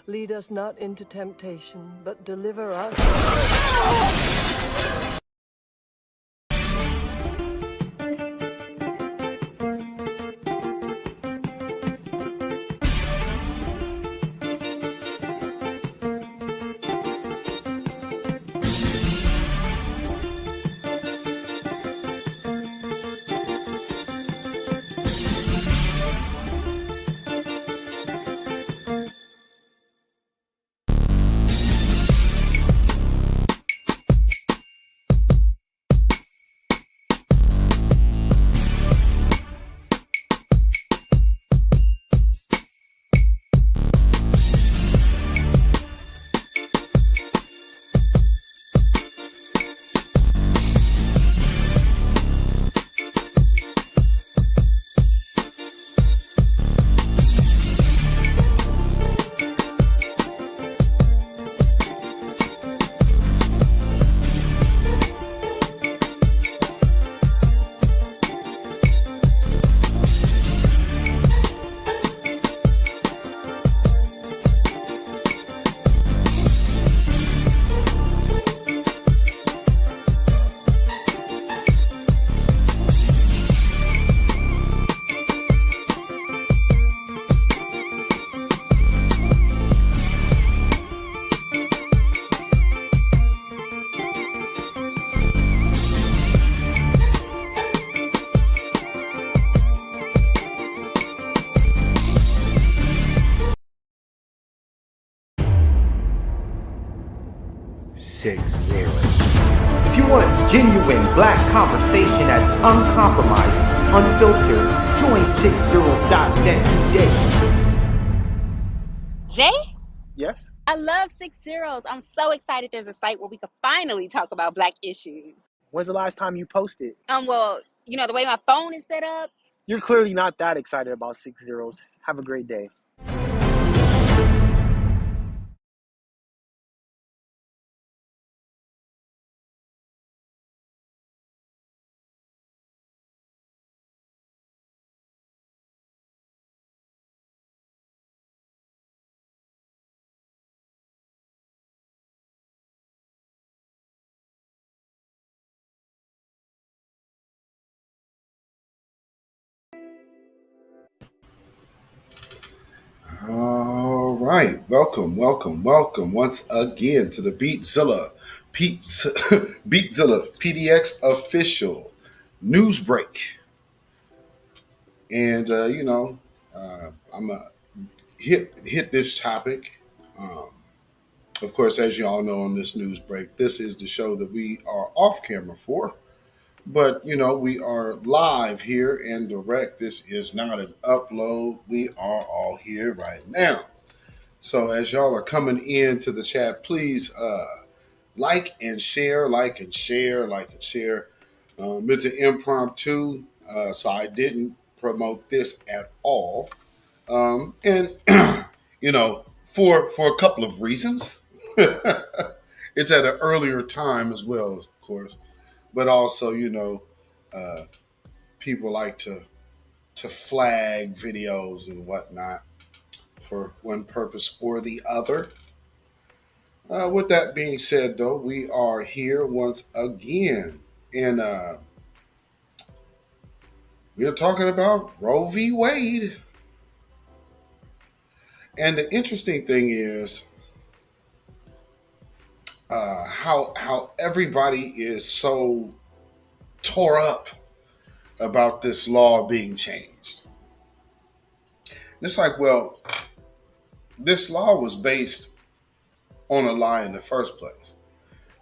Lead us not into temptation, but deliver us. If you want genuine black conversation that's uncompromised, unfiltered, join 60s.net today. Jay? Yes? I love 60s. I'm so excited there's a site where we could finally talk about black issues. When's the last time you posted? Well, the way my phone is set up. You're clearly not that excited about 60s. Have a great day. All right, welcome once again to the Beatzilla PDX official news break, and I'm gonna hit this topic. Of course, as you all know, on this news break, this is the show that we are off camera for. But we are live here and direct. This is not an upload. We are all here right now. So as y'all are coming into the chat, please like and share. It's an impromptu, so I didn't promote this at all. And for a couple of reasons. It's at an earlier time as well, of course. But also, people like to flag videos and whatnot for one purpose or the other. With that being said, though, we are here once again, and we're talking about Roe v. Wade. And the interesting thing is how everybody is so tore up about this law being changed. And it's like, well, this law was based on a lie in the first place.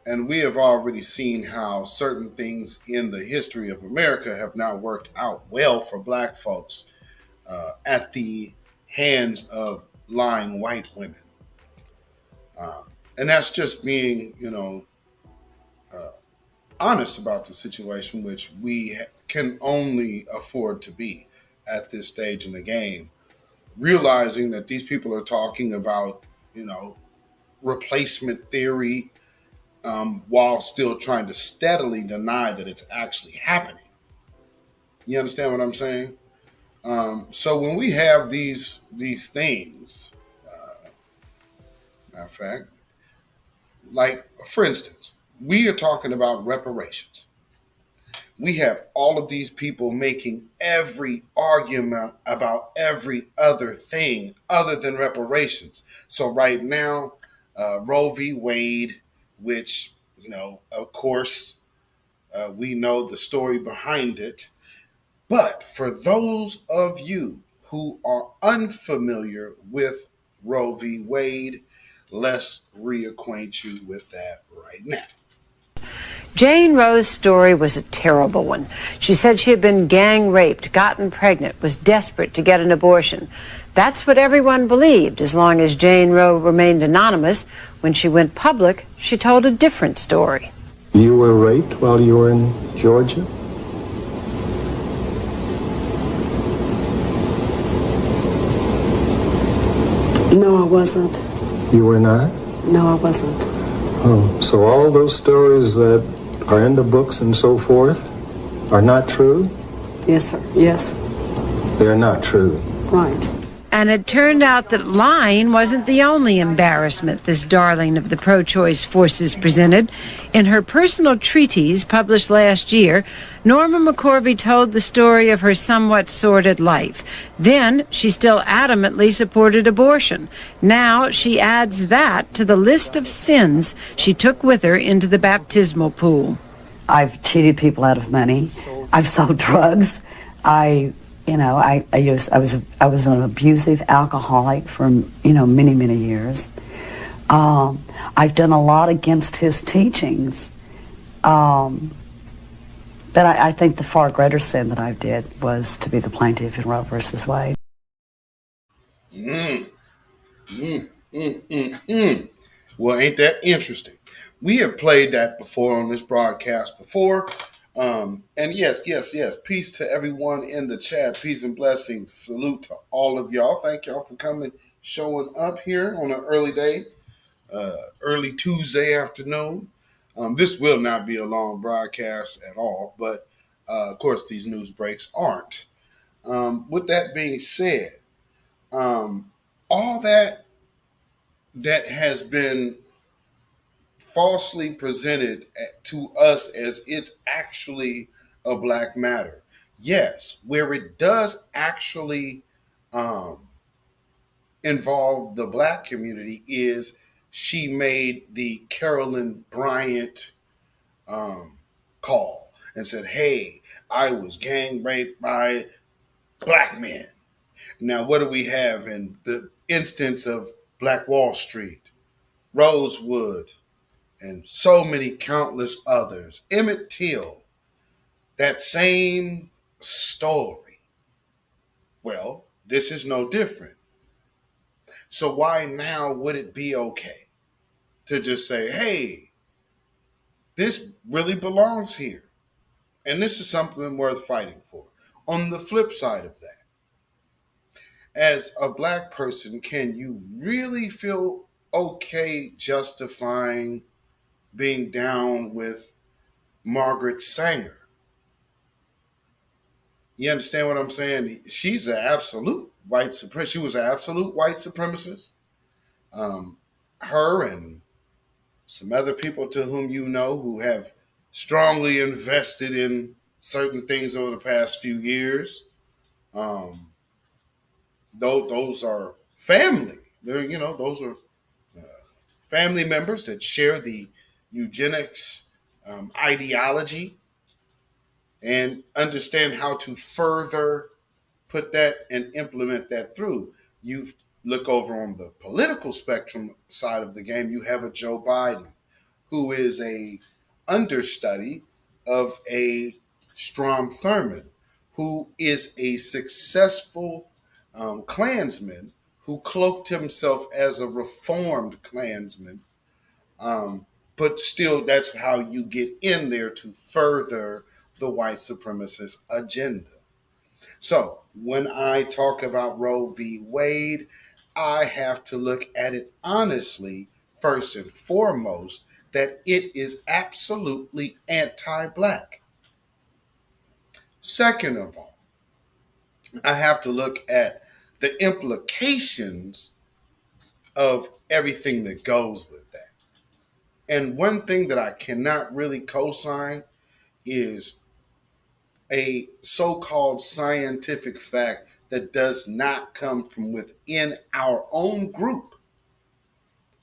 And we have already seen how certain things in the history of America have not worked out well for black folks at the hands of lying white women. And that's just being, honest about the situation, which we can only afford to be at this stage in the game, realizing that these people are talking about, replacement theory, while still trying to steadily deny that it's actually happening. You understand what I'm saying? So when we have these things, Matter of fact, like for instance, we are talking about reparations. We have all of these people making every argument about every other thing other than reparations. So right now, Roe v. Wade, which of course, we know the story behind it. But for those of you who are unfamiliar with Roe v. Wade, let's reacquaint you with that right now. Jane Roe's story was a terrible one. She said she had been gang raped, gotten pregnant, was desperate to get an abortion. That's what everyone believed as long as Jane Roe remained anonymous. When she went public, she told a different story. You were raped while you were in Georgia? No, I wasn't. You were not? No, I wasn't. Oh, so all those stories that are in the books and so forth are not true? Yes, sir. Yes. They're not true. Right. And it turned out that lying wasn't the only embarrassment this darling of the pro-choice forces presented. In her personal treatise published last year, Norma McCorvey told the story of her somewhat sordid life. Then she still adamantly supported abortion. Now she adds that to the list of sins she took with her into the baptismal pool. I've cheated people out of money. I've sold drugs. I was an abusive alcoholic for many years. I've done a lot against his teachings, but I think the far greater sin that I did was to be the plaintiff in Roe versus Wade. Well, ain't that interesting? We have played that before on this broadcast before. And yes. Peace to everyone in the chat. Peace and blessings. Salute to all of y'all. Thank y'all for coming, showing up here on an early day, early Tuesday afternoon. This will not be a long broadcast at all, but of course these news breaks aren't. With that being said, all that has been falsely presented to us as it's actually a black matter. Yes, where it does actually involve the black community is she made the Carolyn Bryant call and said, hey, I was gang raped by black men. Now, what do we have in the instance of Black Wall Street, Rosewood, and so many countless others? Emmett Till, that same story. Well, this is no different. So why now would it be okay to just say, hey, this really belongs here, and this is something worth fighting for? On the flip side of that, as a black person, can you really feel okay justifying being down with Margaret Sanger? You understand what I'm saying? She's an absolute white supremacist. She was an absolute white supremacist. Her and some other people to whom you know who have strongly invested in certain things over the past few years. Those are family. Those are family members that share the eugenics ideology and understand how to further put that and implement that through. You look over on the political spectrum side of the game, you have a Joe Biden who is a understudy of a Strom Thurmond, who is a successful Klansman who cloaked himself as a reformed Klansman. But still, that's how you get in there to further the white supremacist agenda. So when I talk about Roe v. Wade, I have to look at it honestly, first and foremost, that it is absolutely anti-black. Second of all, I have to look at the implications of everything that goes with that. And one thing that I cannot really co-sign is a so-called scientific fact that does not come from within our own group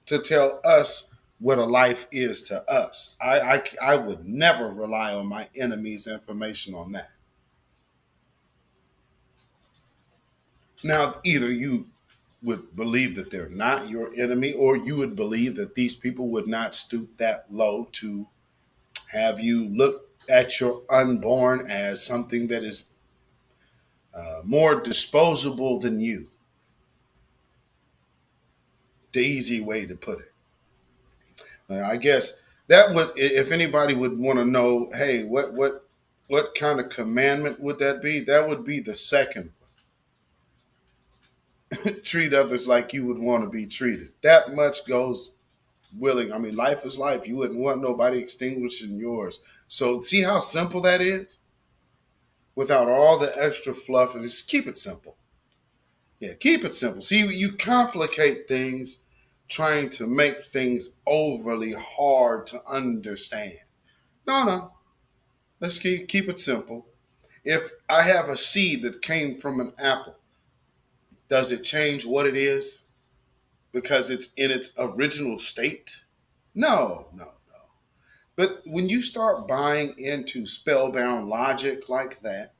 to tell us what a life is to us. I would never rely on my enemy's information on that. Now, either you would believe that they're not your enemy, or you would believe that these people would not stoop that low to have you look at your unborn as something that is more disposable than you. The easy way to put it. I guess that would, if anybody would want to know, hey, what kind of commandment would that be? That would be the second one. Treat others like you would want to be treated. That much goes willing. I mean, life is life. You wouldn't want nobody extinguishing yours. So see how simple that is? Without all the extra fluff, and just keep it simple. Yeah, keep it simple. See, you complicate things trying to make things overly hard to understand. No. Let's keep it simple. If I have a seed that came from an apple, does it change what it is because it's in its original state? No. But when you start buying into spellbound logic like that,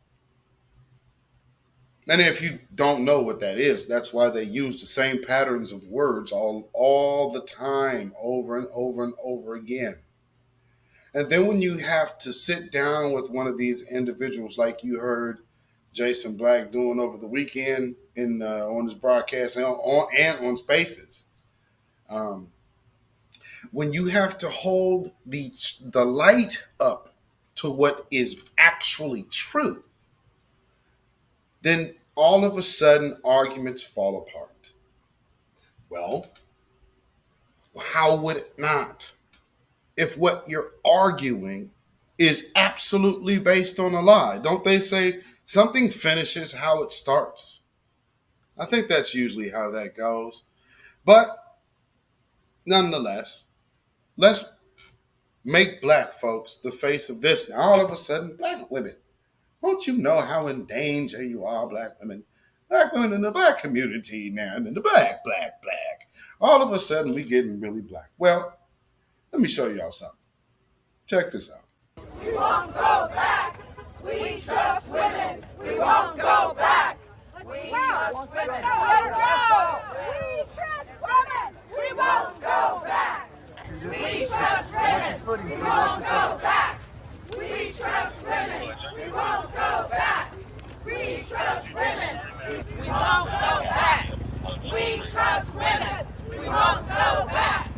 and if you don't know what that is, that's why they use the same patterns of words all the time, over and over and over again. And then when you have to sit down with one of these individuals, like you heard Jason Black doing over the weekend on his broadcast and on Spaces, when you have to hold the light up to what is actually true, then all of a sudden arguments fall apart. Well, how would it not? If what you're arguing is absolutely based on a lie. Don't they say something finishes how it starts? I think that's usually how that goes. But nonetheless, let's make black folks the face of this. Now, all of a sudden, black women. Don't you know how in danger you are, black women? Black women in the black community, man, in the black. All of a sudden, we getting really black. Well, let me show y'all something. Check this out. We won't go back. We trust women. We won't go back. We trust women. Let's go. We trust women. We won't go back. We trust women. We won't go back. We trust women. We won't go back. We trust women. We won't go back. We trust women. We won't go back.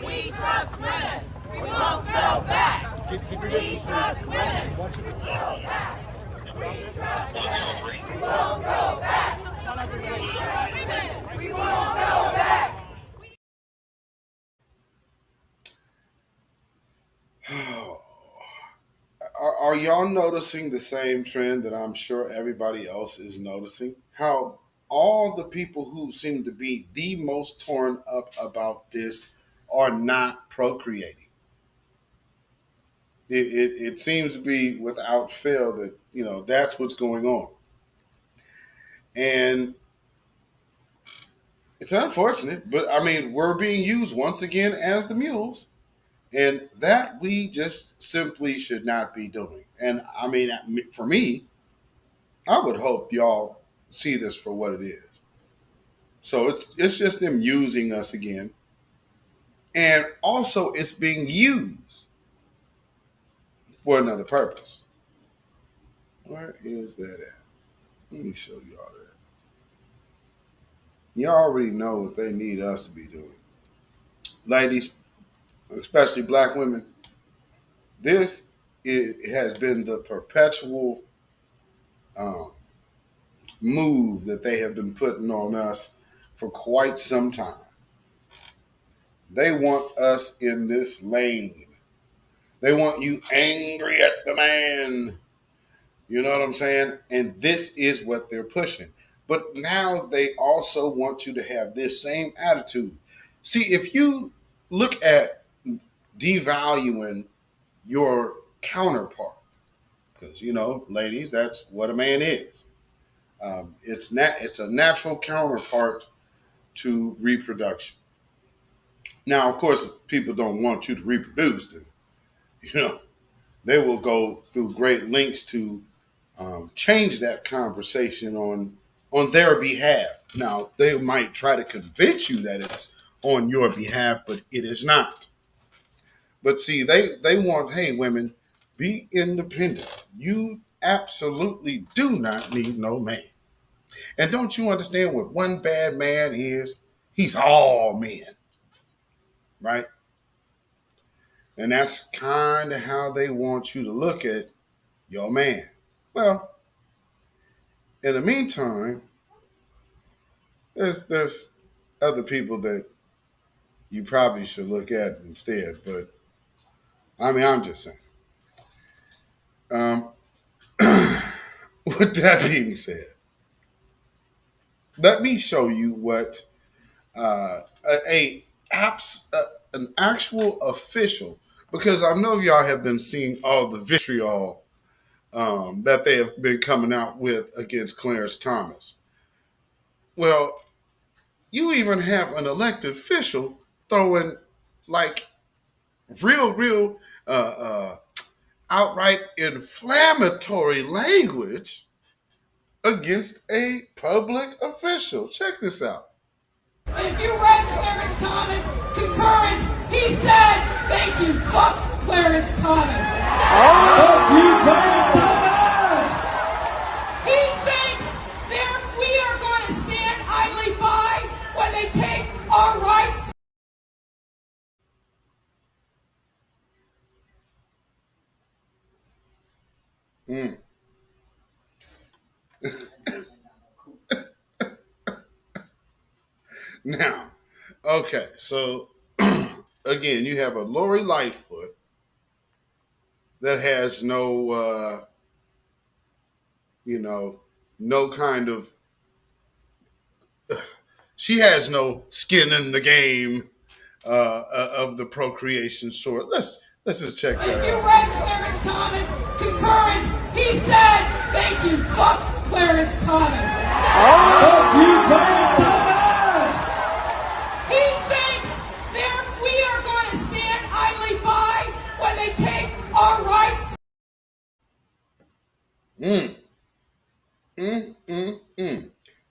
We trust women. We won't go back. We trust women. We won't go back. We trust women. We won't go back. We trust women. We won't go back. Are y'all noticing the same trend that I'm sure everybody else is noticing? How all the people who seem to be the most torn up about this are not procreating. It seems to be without fail that, that's what's going on. And it's unfortunate, but I mean, we're being used once again as the mules. And that we just simply should not be doing. And I mean, for me, I would hope y'all see this for what it is. So it's just them using us again. And also it's being used for another purpose. Where is that at? Let me show you all that. You already know what they need us to be doing. Ladies, especially black women, this has been the perpetual move that they have been putting on us for quite some time. They want us in this lane. They want you angry at the man. You know what I'm saying? And this is what they're pushing. But now they also want you to have this same attitude. See, if you look at devaluing your counterpart, because ladies, that's what a man is. It's a natural counterpart to reproduction. Now, of course, if people don't want you to reproduce, then you know they will go through great lengths to change that conversation on their behalf. Now, they might try to convince you that it's on your behalf, but it is not. But see, they want, hey, women, be independent. You absolutely do not need no man. And don't you understand what one bad man is? He's all men, right? And that's kind of how they want you to look at your man. Well, in the meantime, there's other people that you probably should look at instead. But I mean, I'm just saying. Um, with that being said, let me show you what an actual official, because I know y'all have been seeing all the vitriol that they have been coming out with against Clarence Thomas. Well, you even have an elected official throwing like real outright inflammatory language against a public official. Check this out. If you read Clarence Thomas' concurrence, he said, thank you, fuck Clarence Thomas. Fuck you, Clarence Thomas! He thinks that we are going to stand idly by when they take our rights. Now, okay, so again, you have a Lori Lightfoot that has no, no kind of, she has no skin in the game of the procreation sort. Let's just check that out. If you read Clarence Thomas' concurrence, he said, thank you, fuck Clarence Thomas. Fuck you, Clarence Thomas! He thinks that we are going to stand idly by when they take our rights.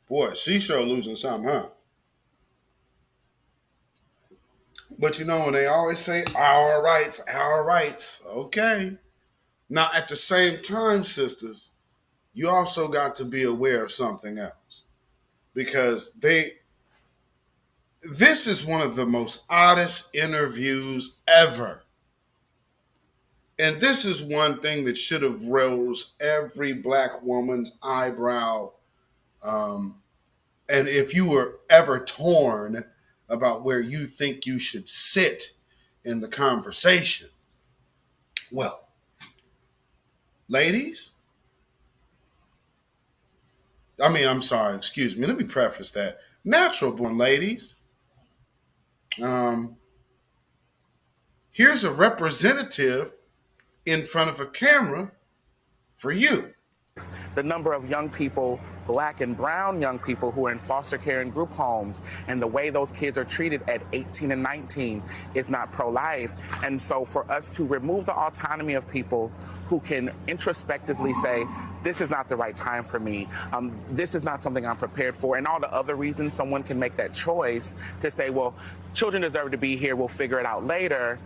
Boy, she sure losing something, huh? But when they always say our rights, okay. Now, at the same time, sisters, you also got to be aware of something else. Because this is one of the most oddest interviews ever. And this is one thing that should have rose every black woman's eyebrow. And if you were ever torn about where you think you should sit in the conversation, well, ladies, I'm sorry, excuse me. Let me preface that. Natural born ladies, here's a representative in front of a camera for you. The number of young people, black and brown young people who are in foster care and group homes, and the way those kids are treated at 18 and 19 is not pro-life. And so for us to remove the autonomy of people who can introspectively say, this is not the right time for me, this is not something I'm prepared for, and all the other reasons someone can make that choice to say, well, children deserve to be here, we'll figure it out later.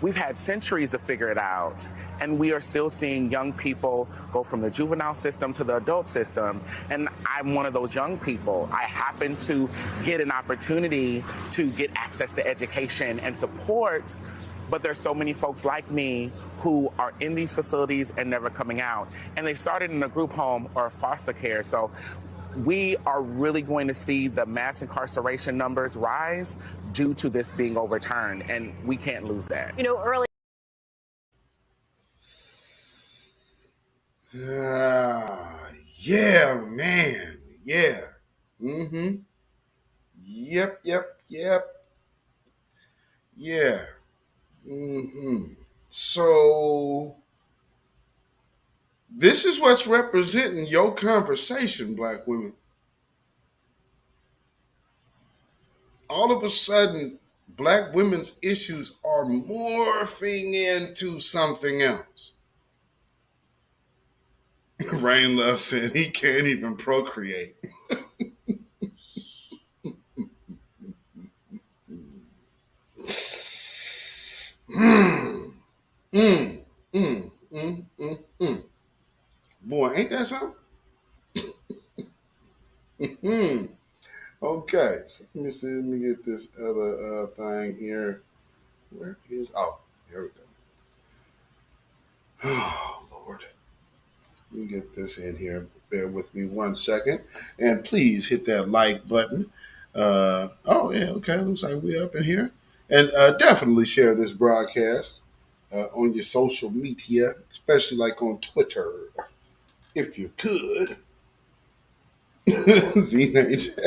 We've had centuries to figure it out, and we are still seeing young people go from the juvenile system to the adult system. And I'm one of those young people. I happen to get an opportunity to get access to education and support, but there's so many folks like me who are in these facilities and never coming out. And they started in a group home or foster care. So we are really going to see the mass incarceration numbers rise due to this being overturned, and we can't lose that. Early. Yeah, man. Yeah. Mm-hmm. Yep, yep, yep. Yeah. Mm-hmm. So this is what's representing your conversation, black women. All of a sudden, black women's issues are morphing into something else. Rain Love said he can't even procreate. Mm, mm, mm. Boy, ain't that something? Mm. Okay, so let me see. Let me get this other thing here. Where is? Oh, here we go. Oh Lord, let me get this in here. Bear with me 1 second, and please hit that like button. Oh yeah, okay. Looks like we're up in here, and definitely share this broadcast on your social media, especially like on Twitter, if you could. ZNJ.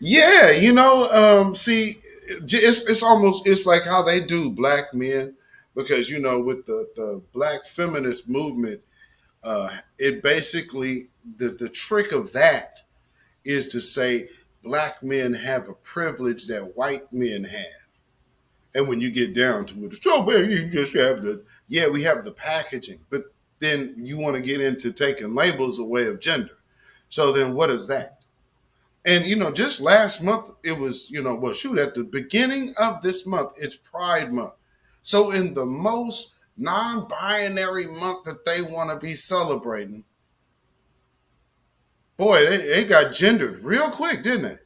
Yeah, see, it's almost it's like how they do black men, because with the black feminist movement, it basically the trick of that is to say black men have a privilege that white men have, and when you get down to it, so man, you just have we have the packaging, but then you want to get into taking labels away of gender. So then, what is that? And just last month it was, well, shoot, at the beginning of this month, it's Pride Month. So in the most non-binary month that they want to be celebrating, boy, they got gendered real quick, didn't they?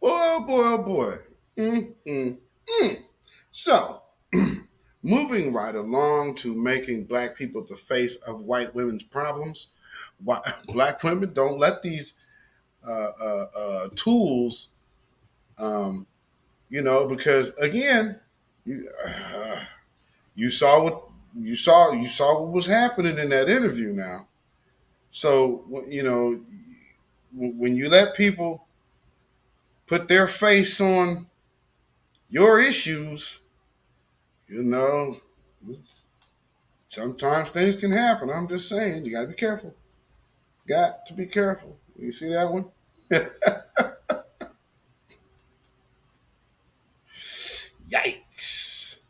Boy, oh boy, oh boy. Mm, mm, mm. So, moving right along to making black people the face of white women's problems. Black women, don't let these tools um, because again, you, you saw what you saw what was happening in that interview. Now, so when you let people put their face on your issues, you know, sometimes things can happen. I'm just saying, you got to be careful. Got to be careful. You see that one? Yikes.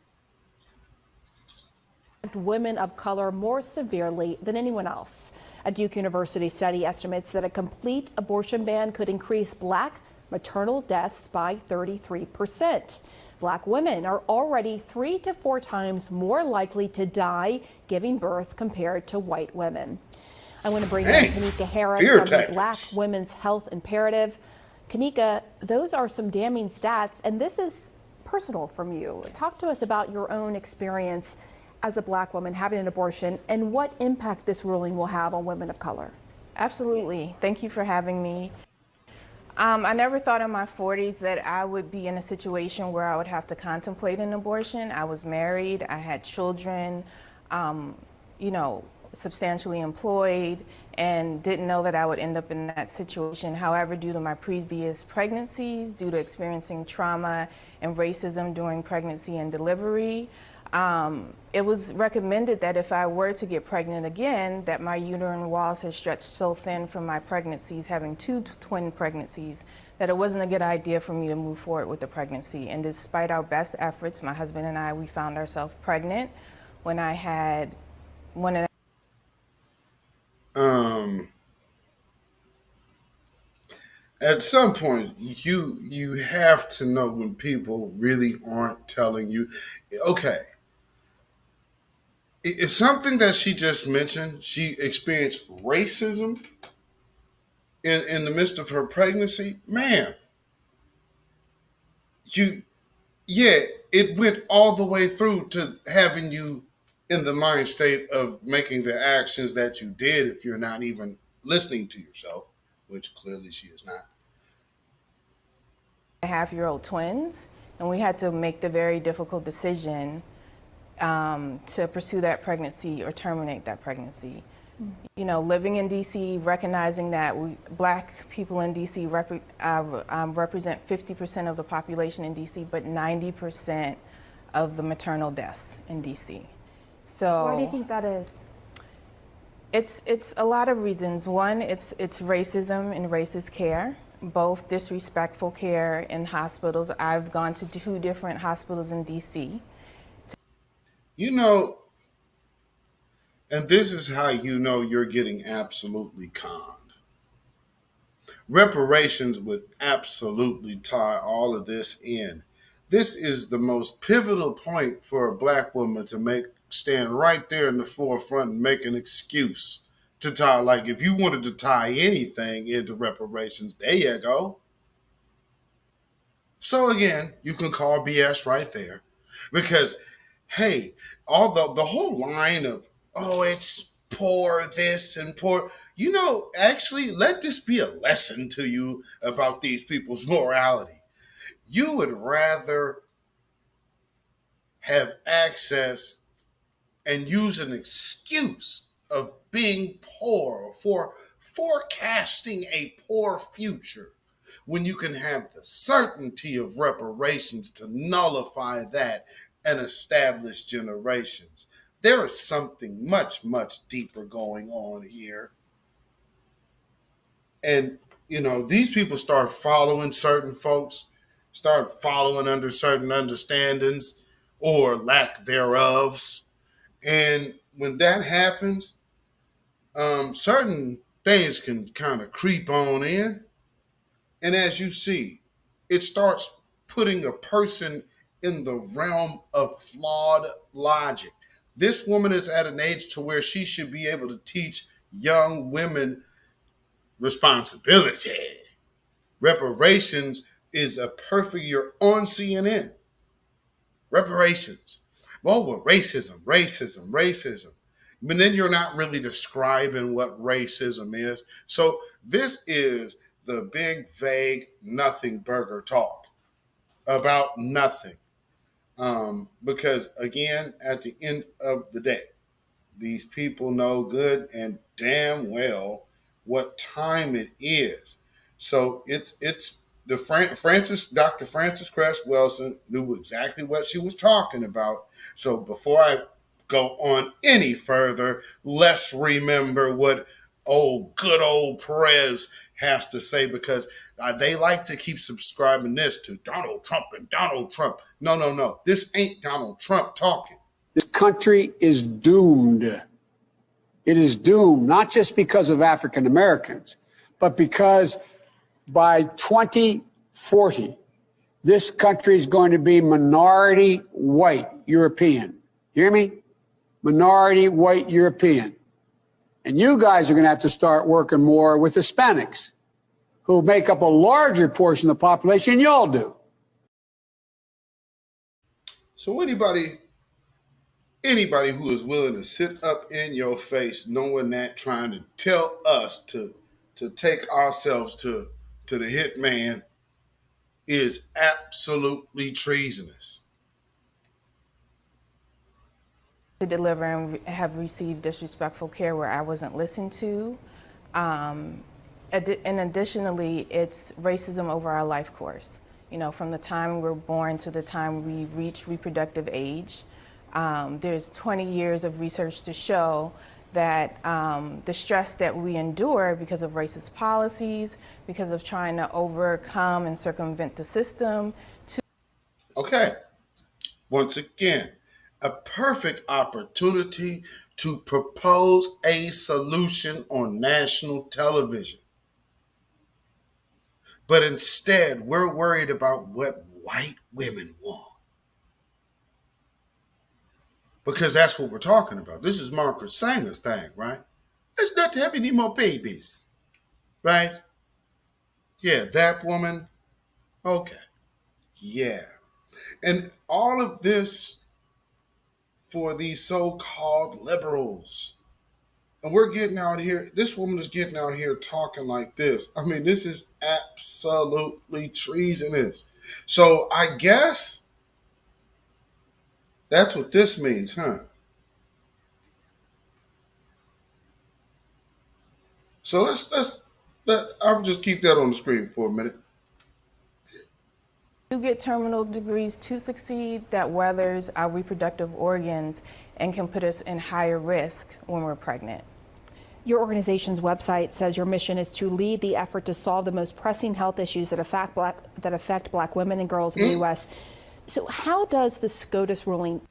Women of color more severely than anyone else. A Duke University study estimates that a complete abortion ban could increase black maternal deaths by 33%. Black women are already 3 to 4 times more likely to die giving birth compared to white women. I want to bring in Kanika Harris from the Black Women's Health Imperative. Kanika, those are some damning stats, and this is personal from you. Talk to us about your own experience as a black woman having an abortion and what impact this ruling will have on women of color. Absolutely. Thank you for having me. I never thought in my 40s that I would be in a situation where I would have to contemplate an abortion. I was married, I had children, substantially employed, and didn't know that I would end up in that situation. However, due to my previous pregnancies, due to experiencing trauma and racism during pregnancy and delivery, it was recommended that if I were to get pregnant again, that my uterine walls had stretched so thin from my pregnancies, having 2 twin pregnancies, that it wasn't a good idea for me to move forward with the pregnancy. And despite our best efforts, my husband and I, we found ourselves pregnant when I had one and At some point, you have to know when people really aren't telling you. Okay, it's something that she just mentioned. She experienced racism in the midst of her pregnancy. Man, you yeah, it went all the way through to having you in the mind state of making the actions that you did if you're not even listening to yourself, which clearly she is not. half-year-old twins, and we had to make the very difficult decision to pursue that pregnancy or terminate that pregnancy. You know, living in DC, recognizing that black people in DC represent 50% of the population in DC, but 90% of the maternal deaths in DC. So why do you think that is? It's a lot of reasons. One, it's racism and racist care, both disrespectful care in hospitals. I've gone to 2 different hospitals in DC. You know, and this is how you know you're getting absolutely conned. Reparations would absolutely tie all of this in. This is the most pivotal point for a black woman to stand right there in the forefront and make an excuse to tie. Like, if you wanted to tie anything into reparations, there you go. So again, you can call BS right there, because hey, all the whole line of, oh, it's poor this and poor, actually, let this be a lesson to you about these people's morality. You would rather have access and use an excuse of being poor for forecasting a poor future, when you can have the certainty of reparations to nullify that and establish generations. There is something much, much deeper going on here. And, these people start following certain folks, start following under certain understandings or lack thereof. And when that happens, certain things can kind of creep on in. And as you see, it starts putting a person in the realm of flawed logic. This woman is at an age to where she should be able to teach young women responsibility. Reparations is a perfect, you're on CNN. Reparations. Well, racism. But then you're not really describing what racism is. So this is the big, vague, nothing burger talk about nothing. Because again, at the end of the day, these people know good and damn well what time it is. So it's Dr. Frances Cress Welsing knew exactly what she was talking about. So before I go on any further, let's remember what good old Perez has to say, because they like to keep subscribing this to Donald Trump and Donald Trump. No. This ain't Donald Trump talking. This country is doomed. It is doomed, not just because of African Americans, but because by 2040, this country is going to be minority white European. You hear me? Minority white European. And you guys are going to have to start working more with Hispanics, who make up a larger portion of the population than y'all do. So anybody who is willing to sit up in your face knowing that, trying to tell us to take ourselves to the hitman, is absolutely treasonous. To deliver and have received disrespectful care where I wasn't listened to. And additionally, it's racism over our life course. From the time we're born to the time we reach reproductive age. There's 20 years of research to show that the stress that we endure because of racist policies, because of trying to overcome and circumvent the system. Okay, once again, a perfect opportunity to propose a solution on national television. But instead, we're worried about what white women want. Because that's what we're talking about. This is Margaret Sanger's thing, right? Let's not have any more babies, right? Yeah, that woman. Okay. Yeah. And all of this for these so-called liberals. And we're getting out here, this woman is getting out here talking like this. I mean, this is absolutely treasonous. So I guess that's what this means, huh? So I'll just keep that on the screen for a minute. To get terminal degrees to succeed, that weathers our reproductive organs and can put us in higher risk when we're pregnant. Your organization's website says your mission is to lead the effort to solve the most pressing health issues that affect black women and girls in the U.S. So how does the SCOTUS ruling?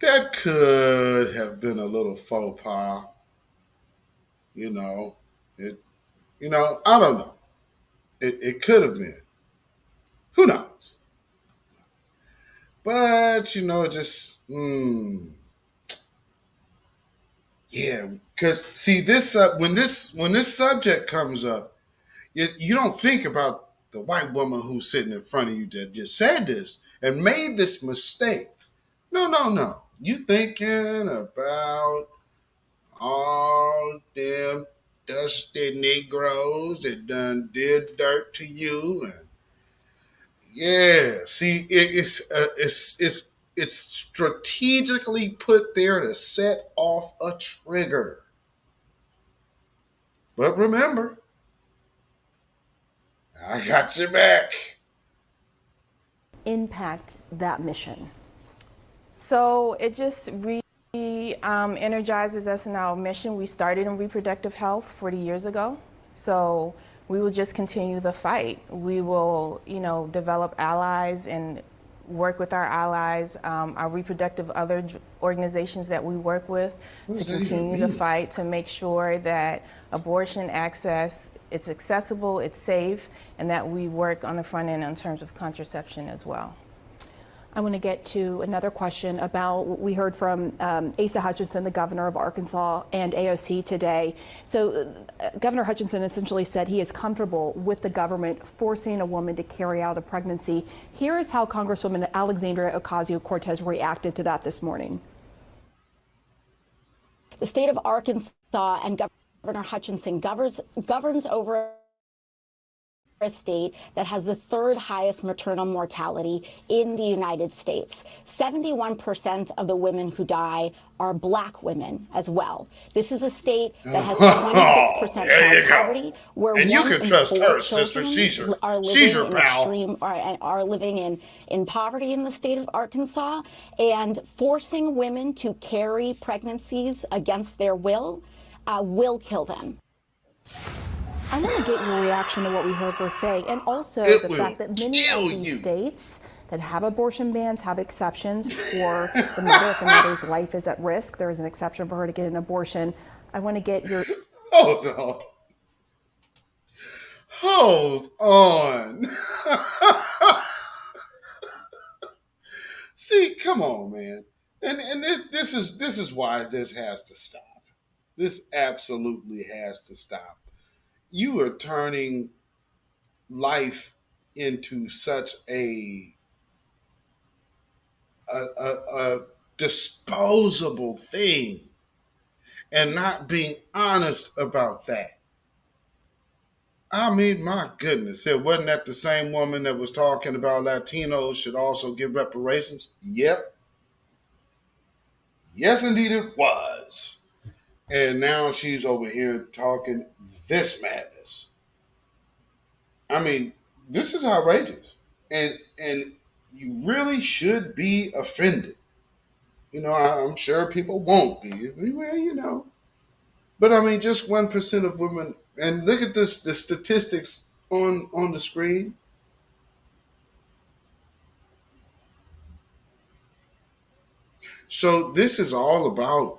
That could have been a little faux pas. You know, I don't know. It could have been. Who knows? But it just yeah. Because see, this when this subject comes up, you don't think about the white woman who's sitting in front of you that just said this and made this mistake. No, no, no. You thinking about all them dusty Negroes that done did dirt to you, and yeah. See, it's strategically put there to set off a trigger. But remember, I got your back. Impact that mission? So it just energizes us in our mission. We started in reproductive health 40 years ago. So we will just continue the fight. We will, develop allies and work with our allies, our reproductive other organizations that we work with to continue the fight to make sure that abortion access, it's accessible, it's safe, and that we work on the front end in terms of contraception as well. I want to get to another question about what we heard from Asa Hutchinson, the governor of Arkansas, and AOC today. So Governor Hutchinson essentially said he is comfortable with the government forcing a woman to carry out a pregnancy. Here is how Congresswoman Alexandria Ocasio-Cortez reacted to that this morning. The state of Arkansas and Governor Hutchinson governs over a state that has the third highest maternal mortality in the United States. 71% of the women who die are black women as well. This is a state that has 26% child poverty, where and you can trust her, sister. She's your pal. Are living in poverty in the state of Arkansas, and forcing women to carry pregnancies against their will kill them. I want to get your reaction to what we heard her say, and also the fact that many of these states that have abortion bans have exceptions for the mother if the mother's life is at risk. There is an exception for her to get an abortion. I want to get your... Hold on. Hold on. See, come on, man. And this is why this has to stop. This absolutely has to stop. You are turning life into such a disposable thing and not being honest about that. I mean, my goodness, wasn't that the same woman that was talking about Latinos should also get reparations? Yep. Yes, indeed it was. And now she's over here talking this madness. I mean, this is outrageous. And you really should be offended. I'm sure people won't be. Well, But I mean, just 1% of women, and look at the statistics on the screen. So this is all about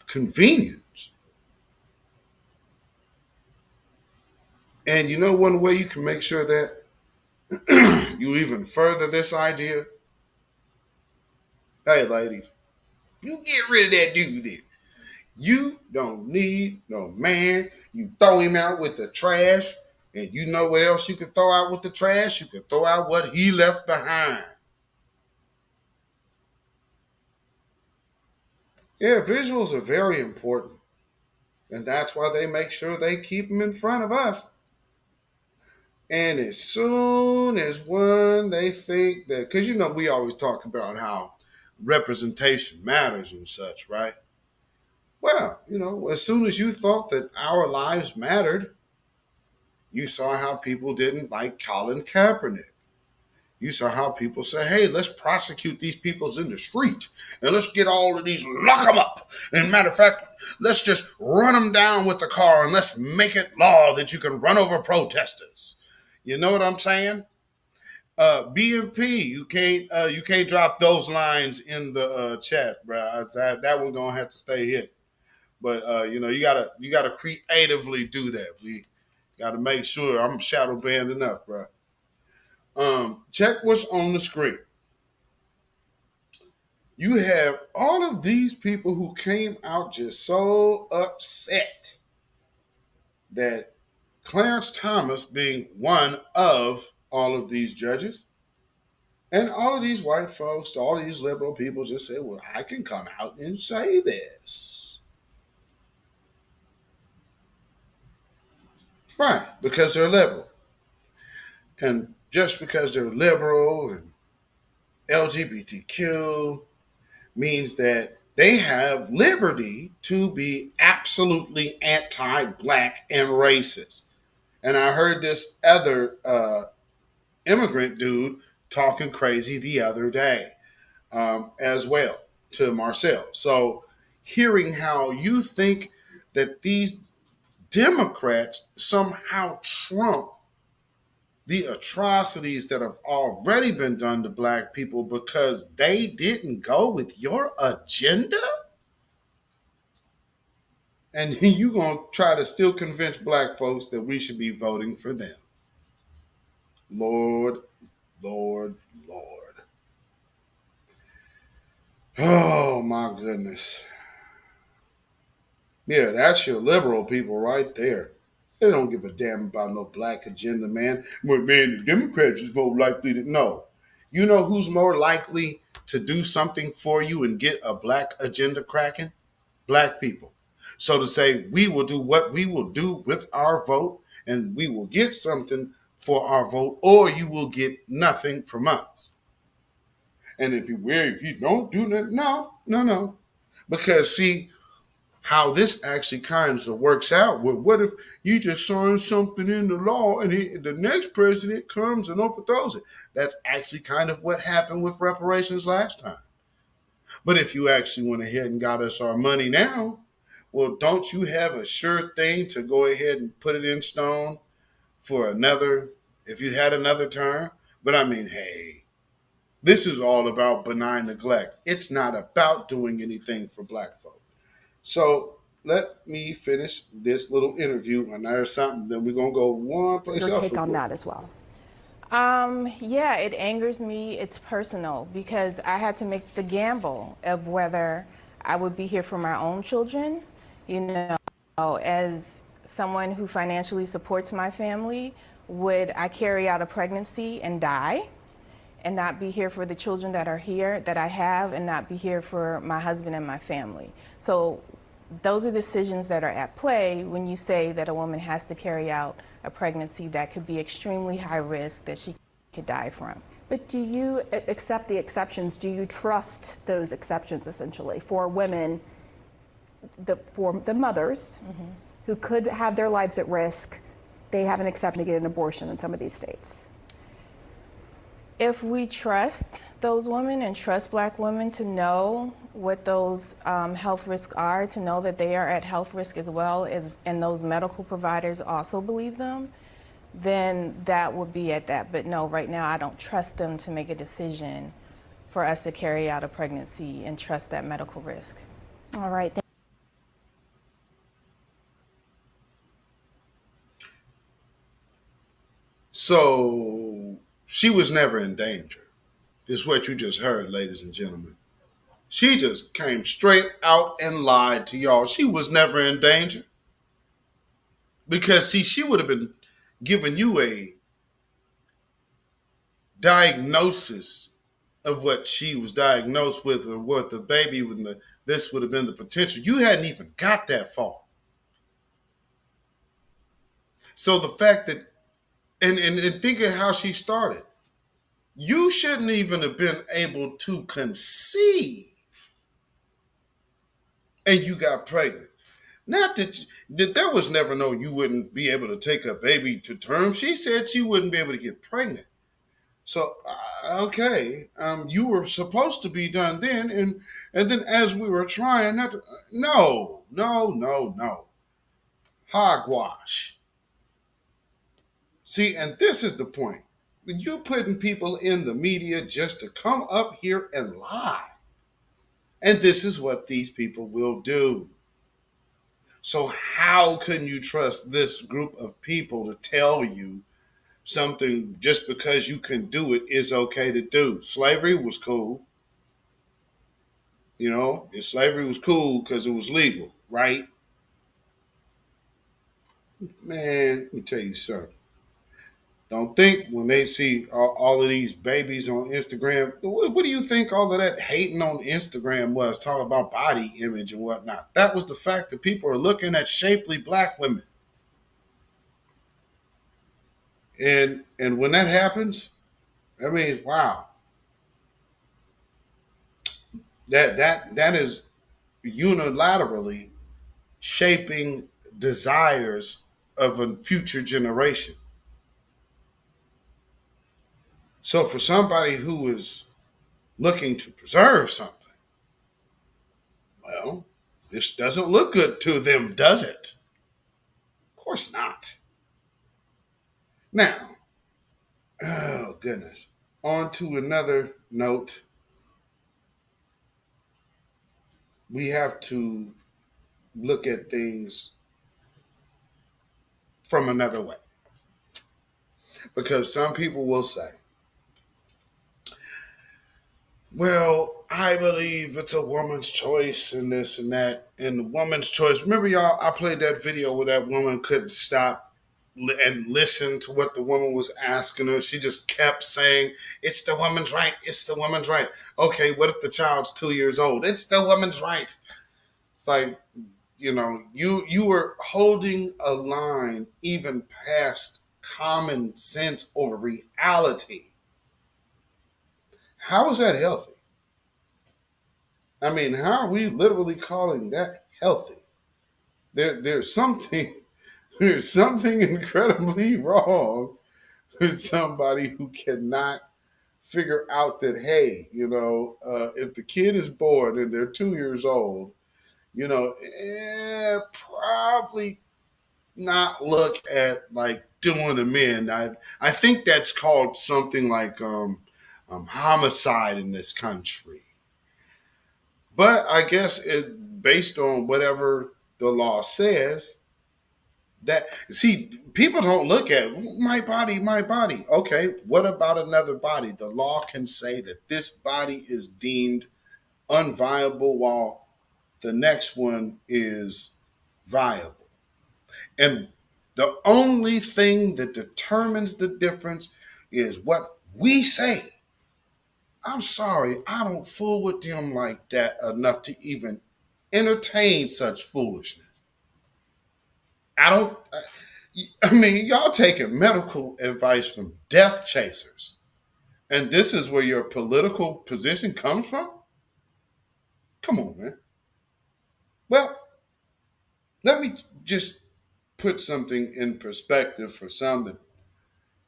convenience. And one way you can make sure that you even further this idea? Hey, ladies, you get rid of that dude there. You don't need no man. You throw him out with the trash. And you know what else you could throw out with the trash? You could throw out what he left behind. Yeah, visuals are very important. And that's why they make sure they keep them in front of us. And as soon as they think that, because we always talk about how representation matters and such, right? Well, as soon as you thought that our lives mattered, you saw how people didn't like Colin Kaepernick. You saw how people say, hey, let's prosecute these peoples in the street and let's get all of these, lock them up. And matter of fact, let's just run them down with the car and let's make it law that you can run over protesters. You know what I'm saying? BMP, you can't drop those lines in the chat, bro. That one's gonna have to stay hidden. But you gotta creatively do that. We gotta make sure I'm shadow banned enough, bro. Check what's on the screen. You have all of these people who came out just so upset that Clarence Thomas, being one of all of these judges, and all of these white folks, all these liberal people just said, well, I can come out and say this. Right, because they're liberal. And just because they're liberal and LGBTQ means that they have liberty to be absolutely anti-black and racist. And I heard this other immigrant dude talking crazy the other day as well to Marcel. So hearing how you think that these Democrats somehow trump the atrocities that have already been done to black people because they didn't go with your agenda? And you going to try to still convince black folks that we should be voting for them. Lord, Lord, Lord. Oh, my goodness. Yeah, that's your liberal people right there. They don't give a damn about no black agenda, man. Well, man, the Democrats is more likely to know. You know who's more likely to do something for you and get a black agenda cracking? Black people. So to say, we will do what we will do with our vote and we will get something for our vote, or you will get nothing from us. And if you don't do that, no. Because see, how this actually kind of works out. Well, what if you just sign something in the law and the next president comes and overthrows it? That's actually kind of what happened with reparations last time. But if you actually went ahead and got us our money now, well, don't you have a sure thing to go ahead and put it in stone for another, if you had another term? But I mean, hey, this is all about benign neglect. It's not about doing anything for black folks. So let me finish this little interview, and there's something. Then we're gonna go one place else. Your take on that as well. Yeah, it angers me. It's personal because I had to make the gamble of whether I would be here for my own children. As someone who financially supports my family, would I carry out a pregnancy and die and not be here for the children that are here, that I have, and not be here for my husband and my family? So those are decisions that are at play when you say that a woman has to carry out a pregnancy that could be extremely high risk that she could die from. But do you accept the exceptions? Do you trust those exceptions essentially for women, for the mothers who could have their lives at risk? They have an exception to get an abortion in some of these states. If we trust those women and trust black women to know what those health risks are, to know that they are at health risk as well, and those medical providers also believe them, then that would be at that. But no, right now I don't trust them to make a decision for us to carry out a pregnancy and trust that medical risk. All right. So she was never in danger. Is what you just heard, ladies and gentlemen. She just came straight out and lied to y'all. She was never in danger. Because, see, she would have been giving you a diagnosis of what she was diagnosed with or what the baby with this would have been the potential. You hadn't even got that far. So the fact that, and think of how she started. You shouldn't even have been able to conceive and you got pregnant. Not that there was never no you wouldn't be able to take a baby to term. She said she wouldn't be able to get pregnant. So okay, you were supposed to be done then, and then as we were trying not to, no, hogwash. See, and this is the point. You're putting people in the media just to come up here and lie, and this is what these people will do. So how can you trust this group of people to tell you something just because you can do it is okay to do? Slavery was cool. You know, if slavery was cool because it was legal, right? Man, let me tell you something. Don't think when they see all of these babies on Instagram, what do you think all of that hating on Instagram was? Talking about body image and whatnot. That was the fact that people are looking at shapely black women. And when that happens, that means wow. That is unilaterally shaping desires of a future generation. So for somebody who is looking to preserve something, well, this doesn't look good to them, does it? Of course not. Now, oh goodness. On to another note. We have to look at things from another way. Because some people will say, well, I believe it's a woman's choice and this and that. And the woman's choice. Remember, y'all, I played that video where that woman couldn't stop and listen to what the woman was asking her. She just kept saying, it's the woman's right. It's the woman's right. Okay, what if the child's 2 years old? It's the woman's right. It's like, you know, you were holding a line even past common sense or reality. How is that healthy? I mean, how are we literally calling that healthy? There's something incredibly wrong with somebody who cannot figure out that, hey, you know, if the kid is born and they're 2 years old, you know, probably not look at like doing them in. I think that's called something like homicide in this country. But I guess based on whatever the law says, that see, people don't look at my body, my body. Okay, what about another body? The law can say that this body is deemed unviable while the next one is viable. And the only thing that determines the difference is what we say. I'm sorry, I don't fool with them like that enough to even entertain such foolishness. I mean, y'all taking medical advice from death chasers. And this is where your political position comes from? Come on, man. Well, let me just put something in perspective for some that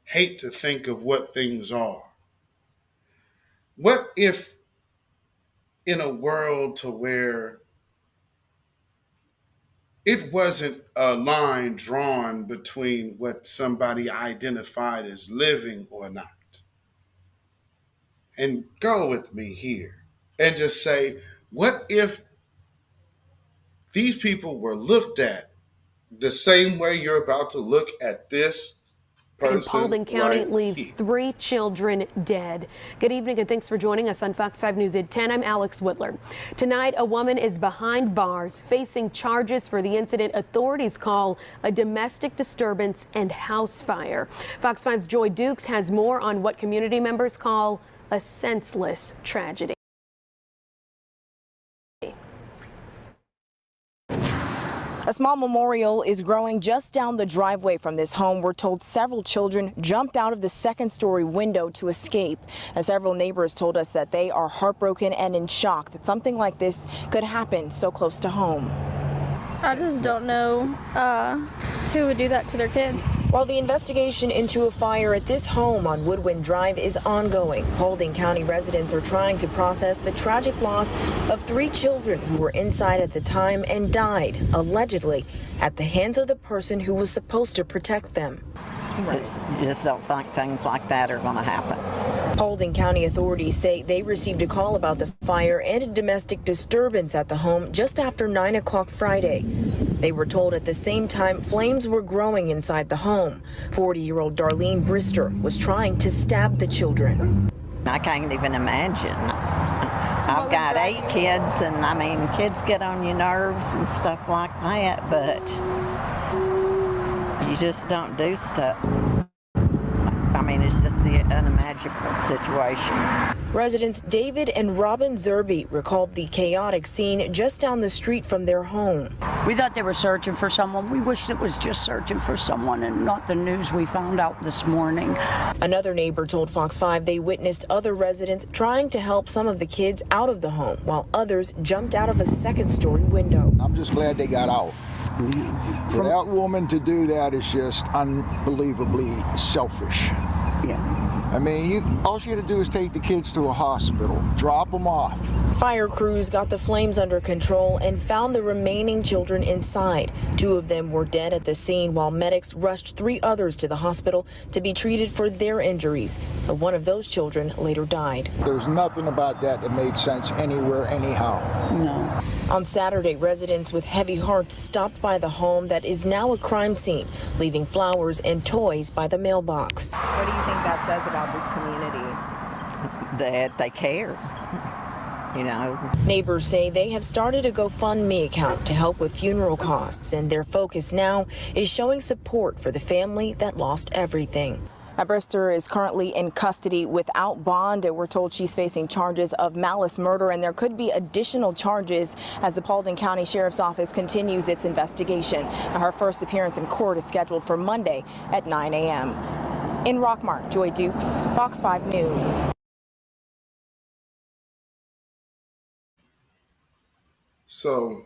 hate to think of what things are. What if in a world to where it wasn't a line drawn between what somebody identified as living or not? And go with me here and just say, what if these people were looked at the same way you're about to look at this person? And Paulding County right leaves here. 3 children dead. Good evening and thanks for joining us on Fox 5 News at 10. I'm Alex Whitler. Tonight, a woman is behind bars facing charges for the incident authorities call a domestic disturbance and house fire. Fox 5's Joy Dukes has more on what community members call a senseless tragedy. A small memorial is growing just down the driveway from this home. We're told several children jumped out of the second-story window to escape. And several neighbors told us that they are heartbroken and in shock that something like this could happen so close to home. I just don't know who would do that to their kids. While the investigation into a fire at this home on Woodwind Drive is ongoing, Paulding County residents are trying to process the tragic loss of 3 children who were inside at the time and died, allegedly, at the hands of the person who was supposed to protect them. You just don't think things like that are going to happen. Paulding County authorities say they received a call about the fire and a domestic disturbance at the home just after 9 o'clock Friday. They were told at the same time flames were growing inside the home. 40-year-old Darlene Brister was trying to stab the children. I can't even imagine. I've got 8 kids, and I mean, kids get on your nerves and stuff like that, but you just don't do stuff. I mean, it's just the unimaginable situation. Residents David and Robin Zerby recalled the chaotic scene just down the street from their home. We thought they were searching for someone. We wish it was just searching for someone and not the news we found out this morning. Another neighbor told Fox 5 they witnessed other residents trying to help some of the kids out of the home, while others jumped out of a second-story window. I'm just glad they got out. For that woman to do that is just unbelievably selfish. Yeah. I mean, all she had to do is take the kids to a hospital, drop them off. Fire crews got the flames under control and found the remaining children inside. 2 of them were dead at the scene, while medics rushed 3 others to the hospital to be treated for their injuries. But one of those children later died. There's nothing about that made sense anywhere, anyhow. No. On Saturday, residents with heavy hearts stopped by the home that is now a crime scene, leaving flowers and toys by the mailbox. What do you think that says about this community? That they care. You know. Neighbors say they have started a GoFundMe account to help with funeral costs, and their focus now is showing support for the family that lost everything. Brister is currently in custody without bond. We're told she's facing charges of malice murder, and there could be additional charges as the Paulding County Sheriff's Office continues its investigation. Her first appearance in court is scheduled for Monday at 9 a.m. In Rockmart, Joy Dukes, Fox 5 News. So,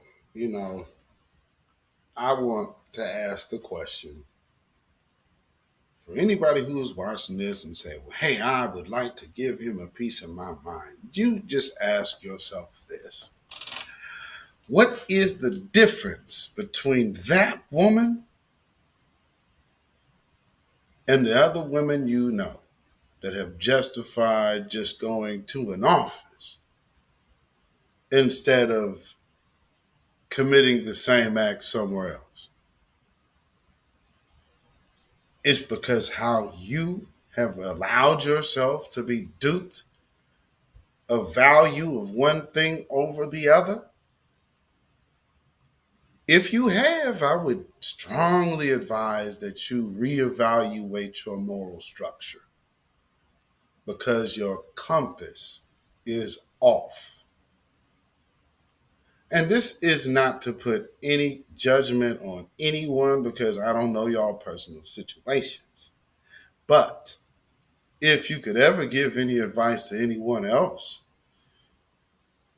I want to ask the question for anybody who is watching this and say, well, hey, I would like to give him a piece of my mind. You just ask yourself this. What is the difference between that woman and the other women you know that have justified just going to an office instead of committing the same act somewhere else? It's because how you have allowed yourself to be duped of value of one thing over the other. If you have, I would strongly advise that you reevaluate your moral structure because your compass is off. And this is not to put any judgment on anyone because I don't know y'all personal situations. But if you could ever give any advice to anyone else,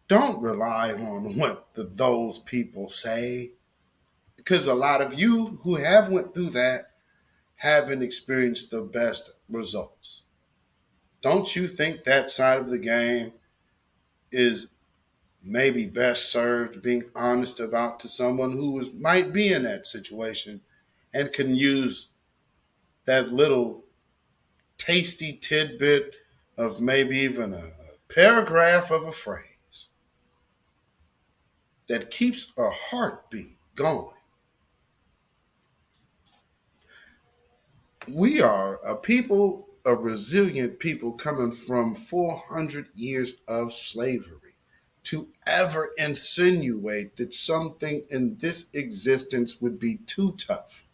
don't rely on what those people say, because a lot of you who have went through that haven't experienced the best results. Don't you think that side of the game is maybe best served being honest about to someone who might be in that situation and can use that little tasty tidbit of maybe even a paragraph of a phrase that keeps a heartbeat going? We are a people, a resilient people coming from 400 years of slavery. To ever insinuate that something in this existence would be too tough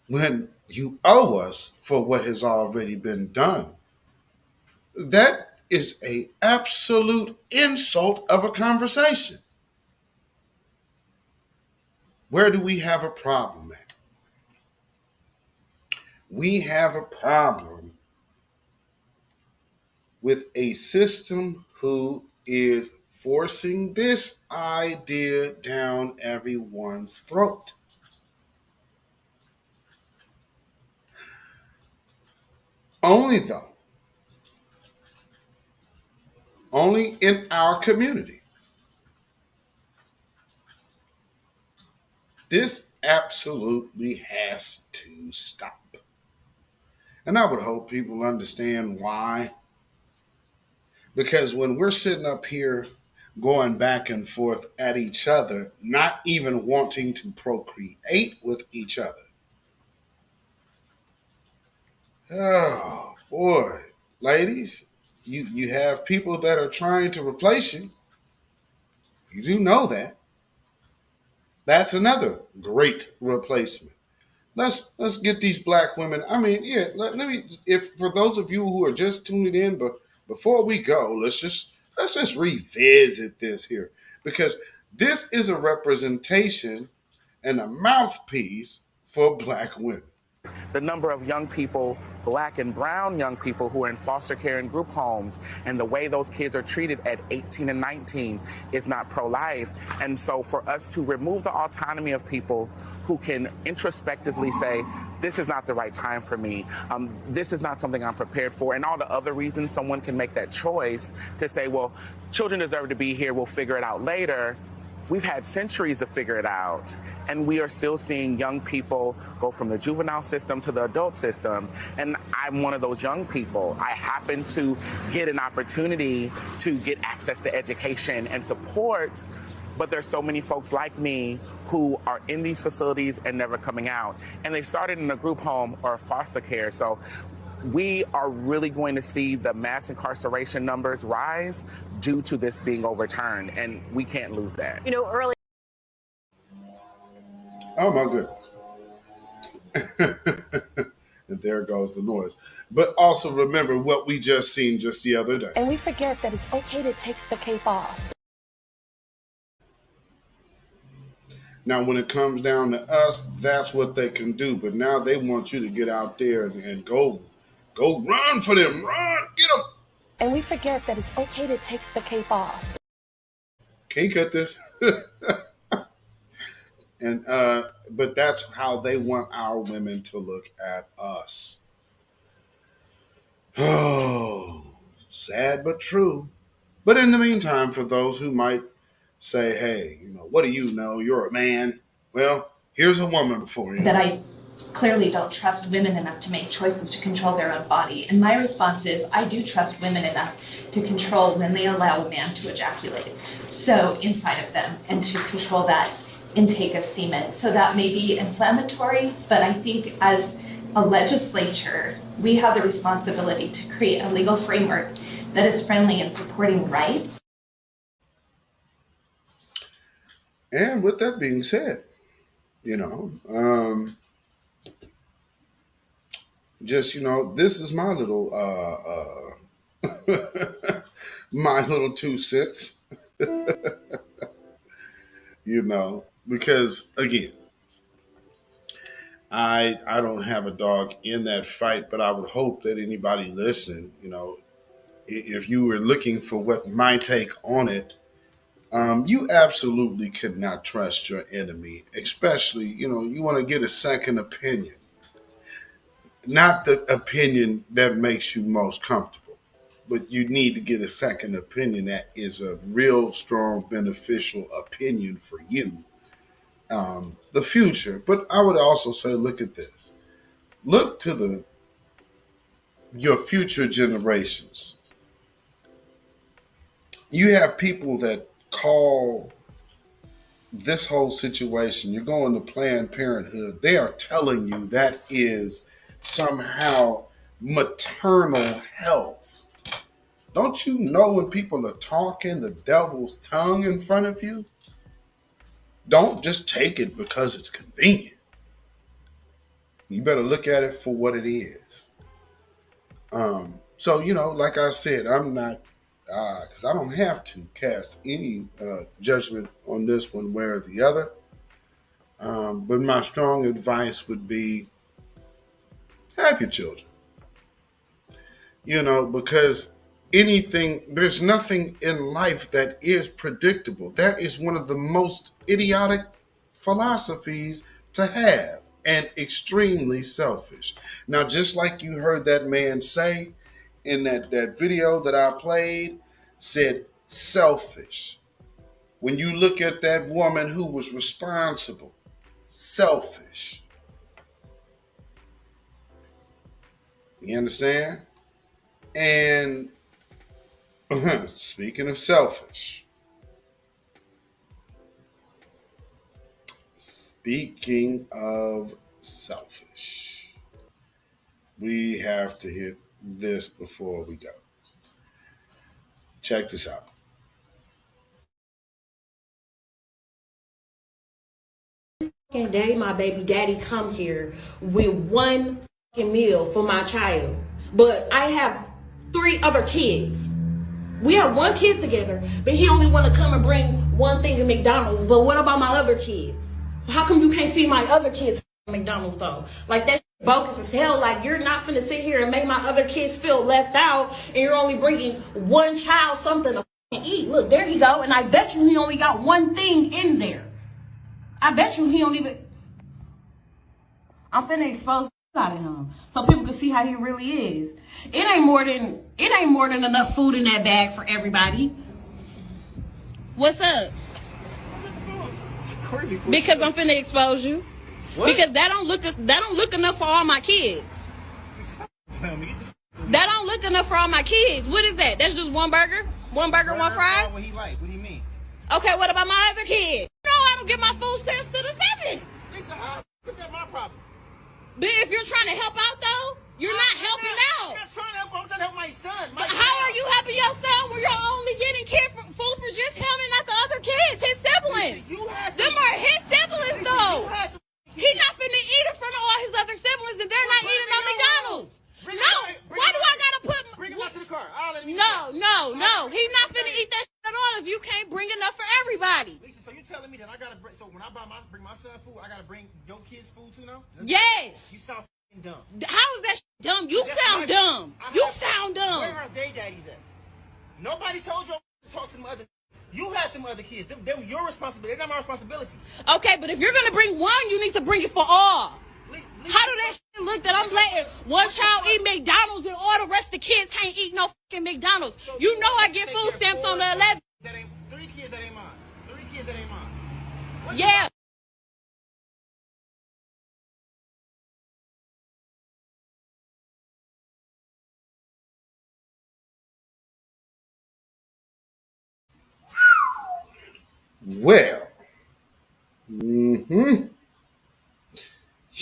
when you owe us for what has already been done, that is an absolute insult of a conversation. Where do we have a problem at? We have a problem with a system who is forcing this idea down everyone's throat. Only in our community. This absolutely has to stop. And I would hope people understand why. Because when we're sitting up here going back and forth at each other, not even wanting to procreate with each other. Oh boy, ladies, you have people that are trying to replace you. You do know that. That's another great replacement. Let's get these black women. I mean, yeah. Let me. If for those of you who are just tuning in, but before we go, let's just revisit this here because this is a representation and a mouthpiece for black women. The number of young people, black and brown young people who are in foster care and group homes, and the way those kids are treated at 18 and 19 is not pro-life. And so for us to remove the autonomy of people who can introspectively say, this is not the right time for me, this is not something I'm prepared for, and all the other reasons someone can make that choice to say, well, children deserve to be here, we'll figure it out later. We've had centuries to figure it out, and we are still seeing young people go from the juvenile system to the adult system. And I'm one of those young people. I happen to get an opportunity to get access to education and support, but there's so many folks like me who are in these facilities and never coming out. And they started in a group home or foster care. So we are really going to see the mass incarceration numbers rise due to this being overturned, and we can't lose that. You know, early. Oh my goodness. And there goes the noise. But also remember what we just seen just the other day. And we forget that it's okay to take the cape off. Now, when it comes down to us, that's what they can do. But now they want you to get out there and go run for them. Run, get them. And we forget that it's okay to take the cape off. Can't cut this. And but that's how they want our women to look at us. Oh, sad but true. But in the meantime, for those who might say, hey, what do you know? You're a man. Well, here's a woman for you. That I clearly don't trust women enough to make choices to control their own body. And my response is, I do trust women enough to control when they allow a man to ejaculate. So inside of them, and to control that intake of semen. So that may be inflammatory, but I think as a legislature, we have the responsibility to create a legal framework that is friendly in supporting rights. And with that being said, this is my little my little 2 cents. Because again, I don't have a dog in that fight, but I would hope that anybody listening, if you were looking for what my take on it, you absolutely could not trust your enemy, especially, you want to get a second opinion. Not the opinion that makes you most comfortable, but you need to get a second opinion that is a real strong, beneficial opinion for you, the future. But I would also say, look at this. Look to your future generations. You have people that call this whole situation, you're going to Planned Parenthood, they are telling you that is somehow maternal health. Don't you know when people are talking the devil's tongue in front of you? Don't just take it because it's convenient. You better look at it for what it is. So, like I said, I'm not, because I don't have to cast any judgment on this one way or the other. But my strong advice would be have your children. Because there's nothing in life that is predictable. That is one of the most idiotic philosophies to have and extremely selfish. Now, just like you heard that man say in that video that I played, said selfish. When you look at that woman who was responsible, selfish. You understand? And speaking of selfish, we have to hit this before we go. Check this out. Day my baby daddy come here with one meal for my child, but I have 3 other kids. We have 1 kid together, but he only want to come and bring one thing to McDonald's. But what about my other kids? How come you can't feed my other kids McDonald's though? Like, that's bogus as hell. Like, you're not finna sit here and make my other kids feel left out, and you're only bringing one child something to eat. Look, there he go, and I bet you he only got one thing in there. I bet you he don't even. I'm finna expose out of him so people can see how he really is. It ain't more than enough food in that bag for everybody. What's up? Because I'm finna expose you. What? Because that don't look enough for all my kids. That don't look enough for all my kids. What is that? That's just one burger? One burger, one fry? What he like? What do you mean? Okay, what about my other kids? No, I don't get my food stamps to the 7th. Lisa, how is that my problem? But if you're trying to help out though, you're not helping out. I'm not trying to help. I'm trying to help my son. But how are you helping your son when you're only getting food for just him and not the other kids, his siblings? Listen, them are his siblings though. He's not finna eat in front of all his other siblings and they're not eating on McDonald's. Why do I gotta put? Bring him out to the car. No. He's not finna eat that shit at all if you can't bring enough for everybody. Lisa, so you telling me that I gotta bring? So when I bring my son food, I gotta bring your kids food too now? Yes. You sound dumb. How is that dumb? You sound dumb. You sound dumb. Where are they daddies at? Nobody told you to talk to them other. You had them other kids. They're your responsibility. They're not my responsibility. Okay, but if you're gonna bring one, you need to bring it for all. How do that shit look that I'm letting one child eat McDonald's and all the rest of the kids can't eat no fucking McDonald's? So you know I get food stamps on the 11th. 3 kids that ain't mine. 3 kids that ain't mine. Yeah. Well,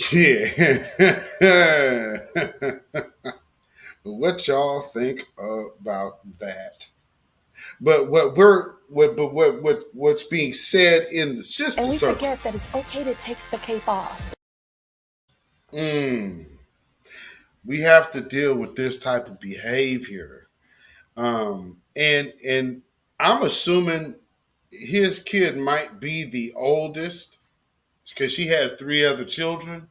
yeah. What y'all think about that? But what's being said in the sister And we circles, forget that it's okay to take the cape off. We have to deal with this type of behavior, and I'm assuming his kid might be the oldest because she has 3 other children,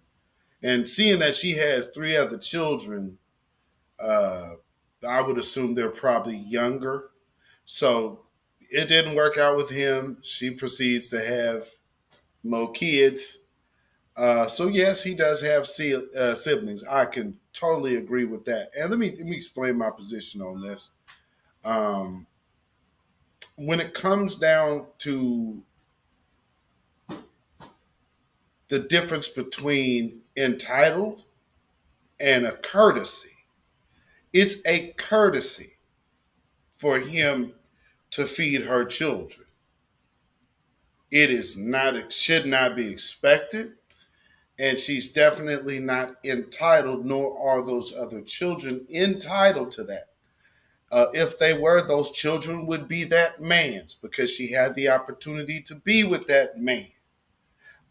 and seeing that she has 3 other children, I would assume they're probably younger. So it didn't work out with him. She proceeds to have more kids. So yes, he does have siblings. I can totally agree with that. And let me explain my position on this. When it comes down to the difference between entitled and a courtesy, it's a courtesy for him to feed her children. It should not be expected, and she's definitely not entitled, nor are those other children entitled to that. If they were, those children would be that man's because she had the opportunity to be with that man.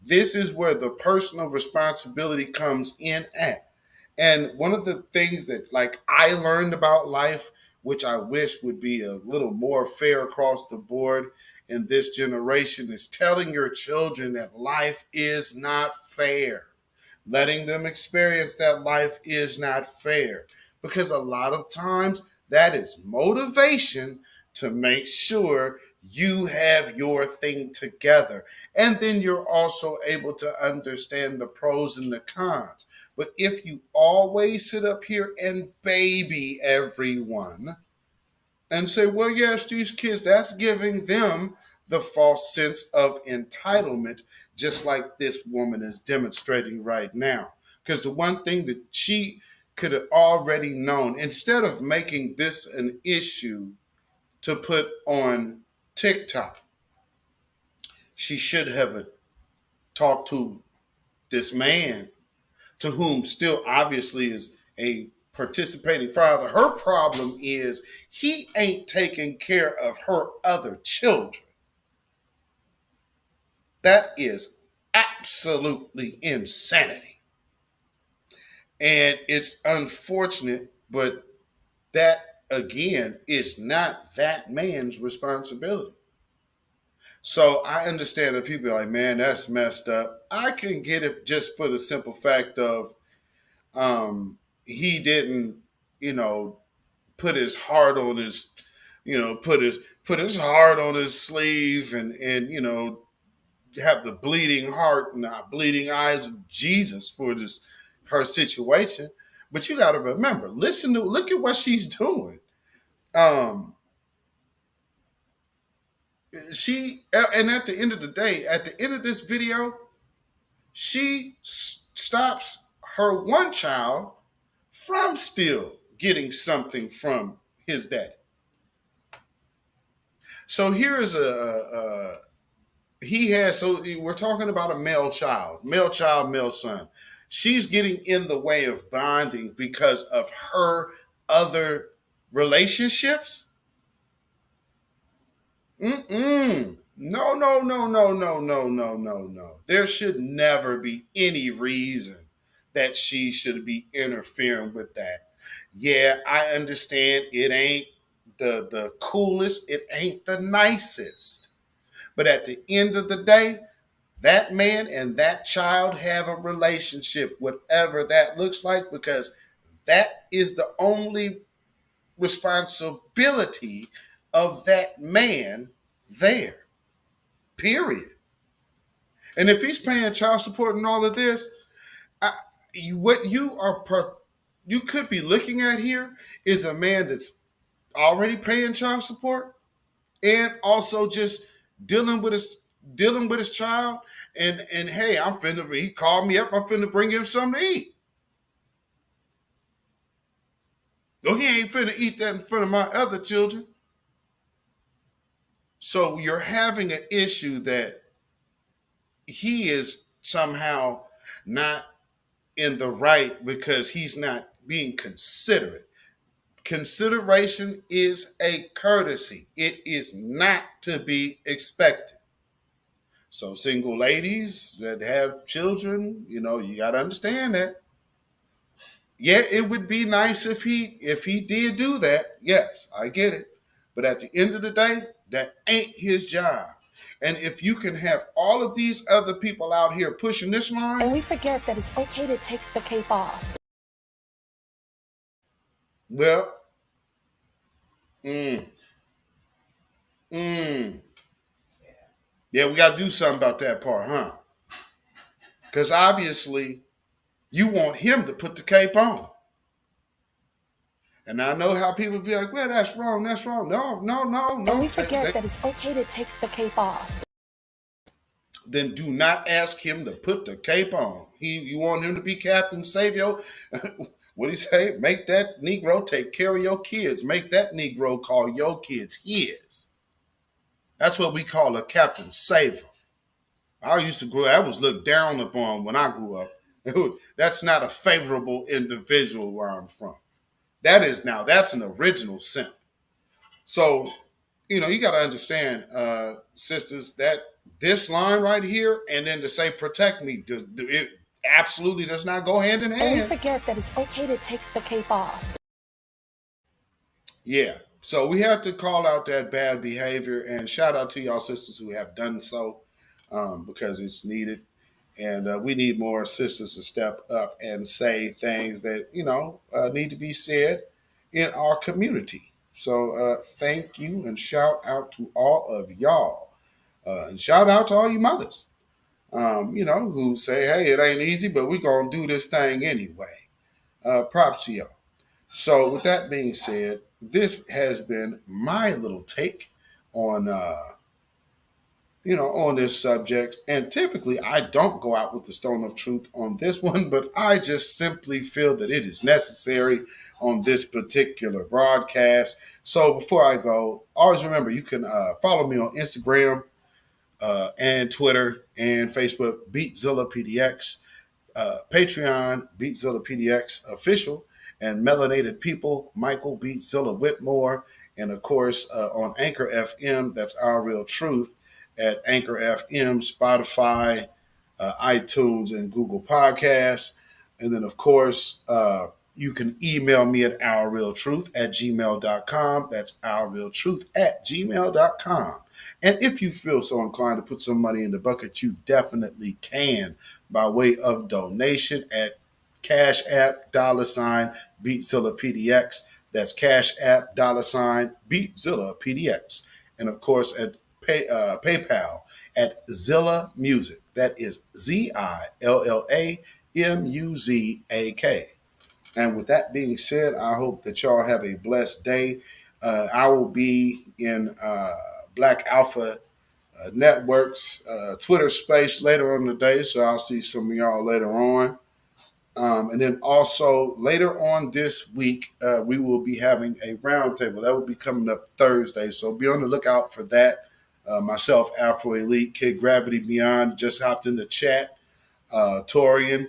This is where the personal responsibility comes in at. And one of the things that I learned about life, which I wish would be a little more fair across the board, in this generation is telling your children that life is not fair, letting them experience that life is not fair. Because a lot of times that is motivation to make sure you have your thing together. And then you're also able to understand the pros and the cons. But if you always sit up here and baby everyone and say, well, yes, these kids, that's giving them the false sense of entitlement, just like this woman is demonstrating right now. Because the one thing that she could have already known, instead of making this an issue to put on TikTok, she should have talked to this man, to whom still obviously is a participating father. Her problem is he ain't taking care of her other children. That is absolutely insanity. And it's unfortunate, but that again is not that man's responsibility. So I understand that people are like, man, that's messed up. I can get it just for the simple fact of he didn't, put his heart on his, put his heart on his sleeve and have the bleeding heart and the bleeding eyes of Jesus for this her situation. But you got to remember, look at what she's doing. And at the end of the day, at the end of this video, she stops her one child from still getting something from his daddy. So here is so we're talking about a male child, male son. She's getting in the way of bonding because of her other relationships. No, no, no, no, no, no, no, no, no. There should never be any reason that she should be interfering with that. Yeah, I understand it ain't the coolest, it ain't the nicest. But at the end of the day, that man and that child have a relationship, whatever that looks like, because that is the only responsibility of that man there. Period. And if he's paying child support and all of this, what you could be looking at here is a man that's already paying child support and also just dealing with his child. And hey, he called me up, I'm finna bring him something to eat. Oh, he ain't finna eat that in front of my other children. So you're having an issue that he is somehow not in the right because he's not being considerate. Consideration is a courtesy. It is not to be expected. So single ladies that have children, you got to understand that. Yeah, it would be nice if he did do that. Yes, I get it. But at the end of the day, that ain't his job. And if you can have all of these other people out here pushing this line. And we forget that it's okay to take the cape off. Well, yeah, we got to do something about that part, huh? Because obviously you want him to put the cape on. And I know how people be like, well, that's wrong, that's wrong. No. And we forget that it's okay to take the cape off. Then do not ask him to put the cape on. You want him to be Captain Savior? What do you say? Make that Negro take care of your kids. Make that Negro call your kids his. That's what we call a Captain Savior. I used to grow up, I was looked down upon when I grew up. That's not a favorable individual where I'm from. That's an original simp. So, you got to understand, sisters, that this line right here, and then to say protect me, it absolutely does not go hand in hand. And we forget that it's okay to take the cape off. Yeah, So we have to call out that bad behavior, and shout out to y'all sisters who have done so, because it's needed. And we need more sisters to step up and say things that, need to be said in our community. So thank you and shout out to all of y'all. And shout out to all you mothers, who say, hey, it ain't easy, but we're going to do this thing anyway. Props to y'all. So with that being said, this has been my little take on on this subject. And typically I don't go out with the stone of truth on this one, but I just simply feel that it is necessary on this particular broadcast. So before I go, always remember you can follow me on Instagram and Twitter and Facebook, beatzillapdx, Patreon, beatzillapdx official, and Melanated People, Michael Beatzilla Whitmore, and of course on Anchor FM, that's Our Real Truth, at Anchor FM, Spotify, iTunes, and Google Podcasts. And then, of course, you can email me at ourrealtruth@gmail.com. That's ourrealtruth@gmail.com. And if you feel so inclined to put some money in the bucket, you definitely can by way of donation at CashApp $beatzillapdx. That's CashApp $beatzillapdx. And of course at PayPal at Zilla Music. That is ZILLAMUZAK. And with that being said, I hope that y'all have a blessed day. I will be in Black Alpha Network's Twitter space later on the day, so I'll see some of y'all later on. And then also later on this week, we will be having a roundtable. That will be coming up Thursday, so be on the lookout for that. Myself, Afro Elite, Kid Gravity Beyond, just hopped in the chat. Torian,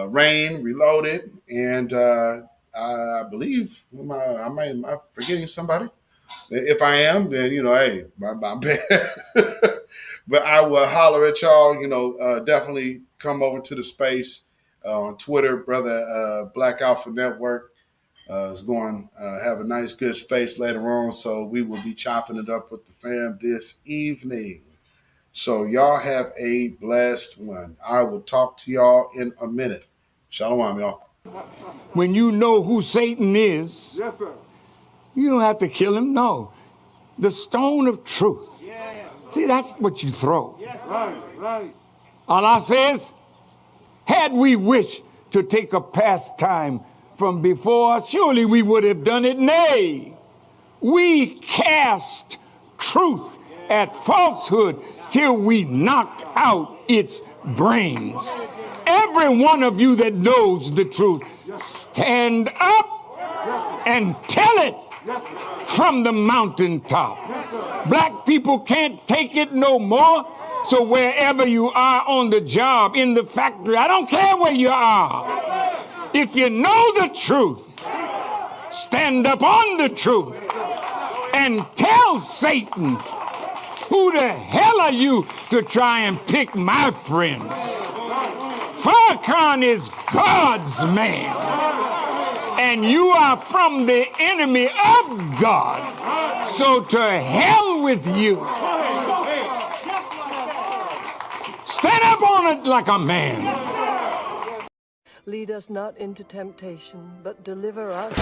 Rain, Reloaded, and I believe, am I forgetting somebody? If I am, then, hey, my bad. But I will holler at y'all, definitely come over to the space on Twitter. Brother Black Alpha Network is going to have a nice, good space later on. So we will be chopping it up with the fam this evening. So y'all have a blessed one. I will talk to y'all in a minute. Shalom, y'all. When you know who Satan is, yes, sir, you don't have to kill him. No. The stone of truth. Yeah. See, that's what you throw. Yes, right. Allah says, had we wished to take a pastime from before, surely we would have done it. Nay, we cast truth at falsehood till we knocked out its brains. Every one of you that knows the truth, stand up and tell it from the mountaintop. Black people can't take it no more. So wherever you are on the job, in the factory, I don't care where you are. If you know the truth, stand up on the truth and tell Satan, who the hell are you to try and pick my friends? Farrakhan is God's man, and you are from the enemy of God. So to hell with you. Stand up on it like a man. Lead us not into temptation, but deliver us.